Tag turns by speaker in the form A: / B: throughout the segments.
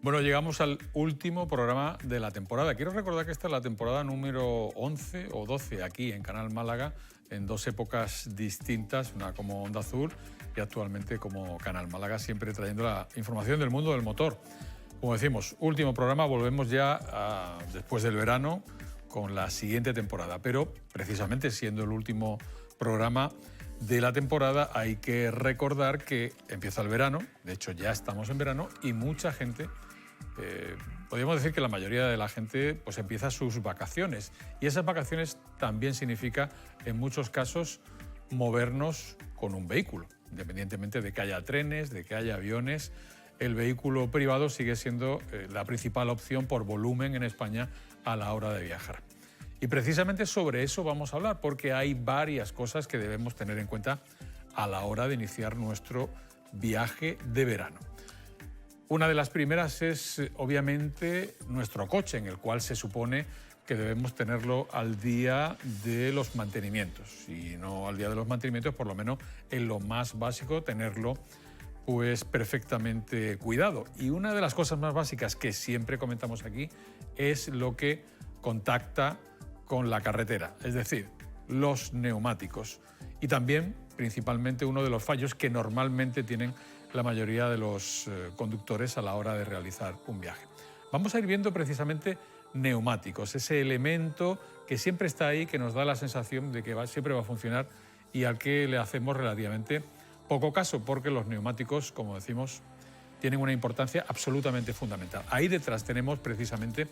A: Bueno, llegamos al último programa de la temporada. Quiero recordar que esta es la temporada número 11 o 12 aquí en Canal Málaga, en dos épocas distintas, una como Onda Azul y actualmente como Canal Málaga, siempre trayendo la información del mundo del motor. Como decimos, último programa, volvemos ya después del verano con la siguiente temporada, pero precisamente siendo el último programa de la temporada hay que recordar que empieza el verano, de hecho ya estamos en verano y mucha gente, podríamos decir que la mayoría de la gente pues empieza sus vacaciones y esas vacaciones también significa en muchos casos movernos con un vehículo, independientemente de que haya trenes, de que haya aviones. El vehículo privado sigue siendo la principal opción por volumen en España a la hora de viajar. Y precisamente sobre eso vamos a hablar, porque hay varias cosas que debemos tener en cuenta a la hora de iniciar nuestro viaje de verano. Una de las primeras es, obviamente, nuestro coche, en el cual se supone que debemos tenerlo al día de los mantenimientos. Si no al día de los mantenimientos, por lo menos en lo más básico, tenerlo pues perfectamente cuidado. Y una de las cosas más básicas que siempre comentamos aquí es lo que contacta con la carretera, es decir, los neumáticos. Y también, principalmente, uno de los fallos que normalmente tienen la mayoría de los conductores a la hora de realizar un viaje. Vamos a ir viendo precisamente neumáticos, ese elemento que siempre está ahí, que nos da la sensación de que siempre va a funcionar y al que le hacemos relativamente poco caso, porque los neumáticos, como decimos, tienen una importancia absolutamente fundamental. Ahí detrás tenemos precisamente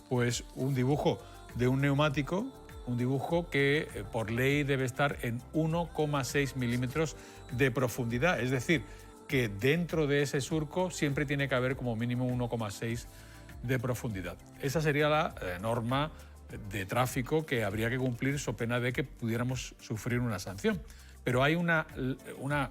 A: pues, un dibujo de un neumático, un dibujo que por ley debe estar en 1,6 milímetros de profundidad, es decir, que dentro de ese surco siempre tiene que haber como mínimo 1,6 de profundidad. Esa sería la norma de tráfico que habría que cumplir so pena de que pudiéramos sufrir una sanción. Pero hay una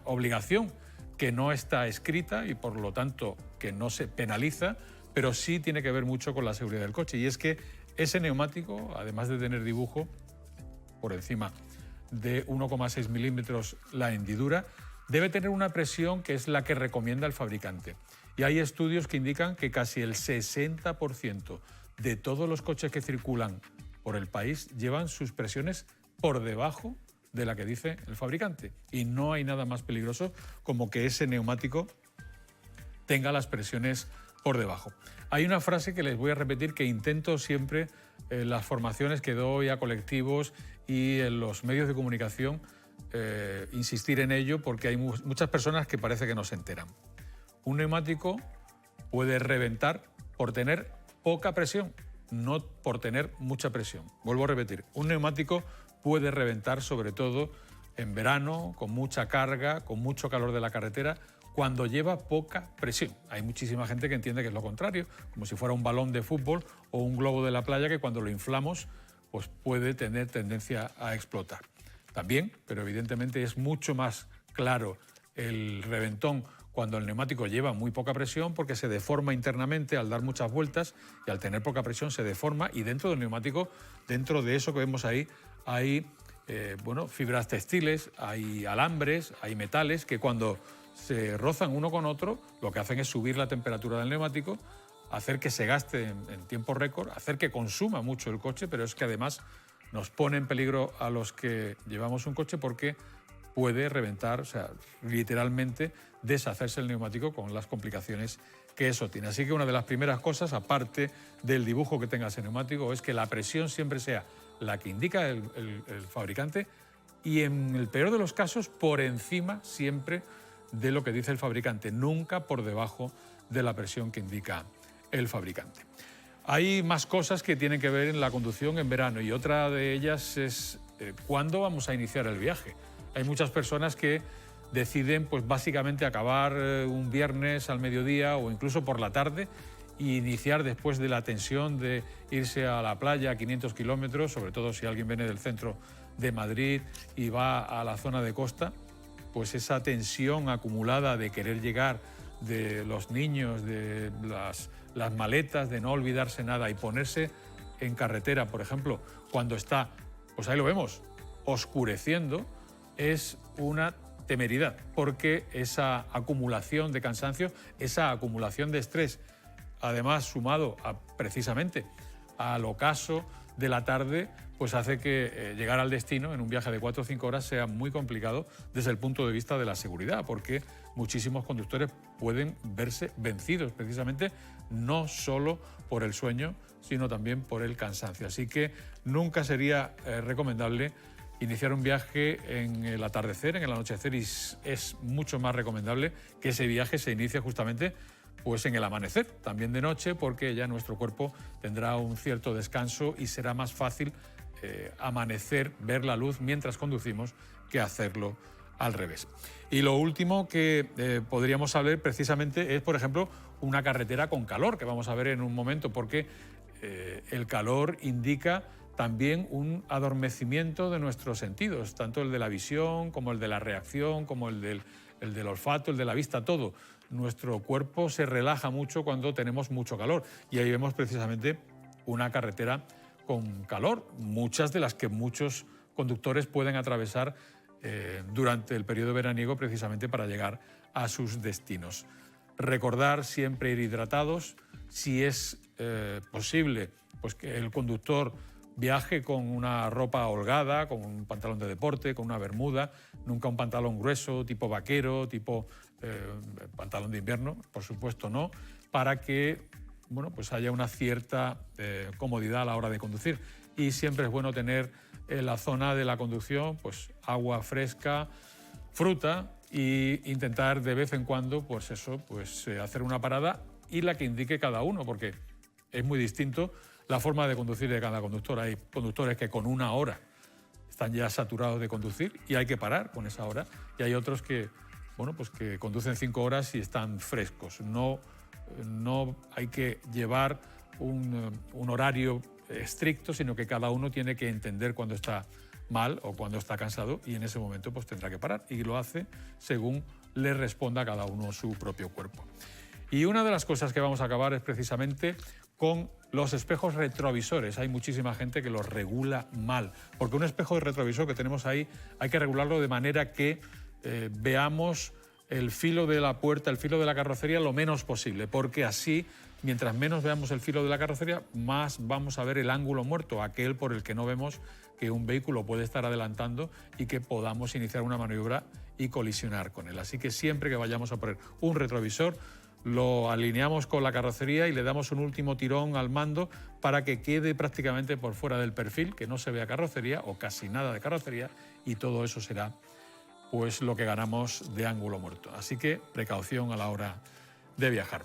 A: obligación que no está escrita y por lo tanto que no se penaliza, pero sí tiene que ver mucho con la seguridad del coche. Y es que ese neumático, además de tener dibujo por encima de 1,6 milímetros la hendidura, debe tener una presión que es la que recomienda el fabricante. Y hay estudios que indican que casi el 60% de todos los coches que circulan por el país llevan sus presiones por debajo de la que dice el fabricante. Y no hay nada más peligroso como que ese neumático tenga las presiones por debajo. Hay una frase que les voy a repetir que intento siempre en las formaciones que doy a colectivos y en los medios de comunicación insistir en ello porque hay muchas personas que parece que no se enteran. Un neumático puede reventar por tener poca presión, no por tener mucha presión. Vuelvo a repetir, un neumático puede reventar sobre todo en verano, con mucha carga, con mucho calor de la carretera, cuando lleva poca presión. Hay muchísima gente que entiende que es lo contrario, como si fuera un balón de fútbol o un globo de la playa que cuando lo inflamos pues puede tener tendencia a explotar. También, pero evidentemente es mucho más claro el reventón cuando el neumático lleva muy poca presión porque se deforma internamente al dar muchas vueltas y al tener poca presión se deforma y dentro del neumático, dentro de eso que vemos ahí, hay fibras textiles, hay alambres, hay metales que cuando se rozan uno con otro lo que hacen es subir la temperatura del neumático, hacer que se gaste en tiempo récord, hacer que consuma mucho el coche, pero es que además nos pone en peligro a los que llevamos un coche porque puede reventar, o sea, literalmente deshacerse el neumático con las complicaciones que eso tiene. Así que una de las primeras cosas, aparte del dibujo que tenga ese neumático, es que la presión siempre sea la que indica el fabricante y en el peor de los casos por encima siempre de lo que dice el fabricante, nunca por debajo de la presión que indica el fabricante. Hay más cosas que tienen que ver en la conducción en verano y otra de ellas es cuándo vamos a iniciar el viaje. Hay muchas personas que deciden pues básicamente acabar un viernes al mediodía o incluso por la tarde e iniciar después de la tensión de irse a la playa a 500 kilómetros, sobre todo si alguien viene del centro de Madrid y va a la zona de costa, pues esa tensión acumulada de querer llegar, de los niños, de las maletas, de no olvidarse nada y ponerse en carretera, por ejemplo, cuando está, pues ahí lo vemos, oscureciendo, es una temeridad, porque esa acumulación de cansancio, esa acumulación de estrés además sumado precisamente al ocaso de la tarde, pues hace que llegar al destino en un viaje de 4 o 5 horas sea muy complicado desde el punto de vista de la seguridad, porque muchísimos conductores pueden verse vencidos precisamente no solo por el sueño, sino también por el cansancio. Así que nunca sería recomendable iniciar un viaje en el atardecer, en el anochecer, y es mucho más recomendable que ese viaje se inicie justamente pues en el amanecer, también de noche, porque ya nuestro cuerpo tendrá un cierto descanso y será más fácil amanecer, ver la luz mientras conducimos, que hacerlo al revés. Y lo último que podríamos hablar precisamente es, por ejemplo, una carretera con calor, que vamos a ver en un momento, porque el calor indica también un adormecimiento de nuestros sentidos, tanto el de la visión como el de la reacción, como el del olfato, el de la vista, todo. Nuestro cuerpo se relaja mucho cuando tenemos mucho calor, y ahí vemos precisamente una carretera con calor, muchas de las que muchos conductores pueden atravesar durante el periodo veraniego precisamente para llegar a sus destinos. Recordar siempre ir hidratados, si es posible, pues que el conductor viaje con una ropa holgada, con un pantalón de deporte, con una bermuda, nunca un pantalón grueso, tipo vaquero, tipo pantalón de invierno, por supuesto no, para que bueno, pues haya una cierta comodidad a la hora de conducir. Y siempre es bueno tener en la zona de la conducción pues agua fresca, fruta, e intentar de vez en cuando pues eso, pues hacer una parada y la que indique cada uno, porque es muy distinto la forma de conducir de cada conductor. Hay conductores que con 1 hora están ya saturados de conducir y hay que parar con esa hora, y hay otros que, bueno, pues que conducen 5 horas y están frescos. No hay que llevar un horario estricto, sino que cada uno tiene que entender cuando está mal o cuando está cansado, y en ese momento pues tendrá que parar, y lo hace según le responda a cada uno su propio cuerpo. Y una de las cosas que vamos a acabar es precisamente con los espejos retrovisores. Hay muchísima gente que los regula mal, porque un espejo de retrovisor que tenemos ahí hay que regularlo de manera que veamos el filo de la puerta, el filo de la carrocería lo menos posible, porque así, mientras menos veamos el filo de la carrocería, más vamos a ver el ángulo muerto, aquel por el que no vemos que un vehículo puede estar adelantando y que podamos iniciar una maniobra y colisionar con él. Así que siempre que vayamos a poner un retrovisor, lo alineamos con la carrocería y le damos un último tirón al mando para que quede prácticamente por fuera del perfil, que no se vea carrocería o casi nada de carrocería, y todo eso será pues lo que ganamos de ángulo muerto. Así que precaución a la hora de viajar.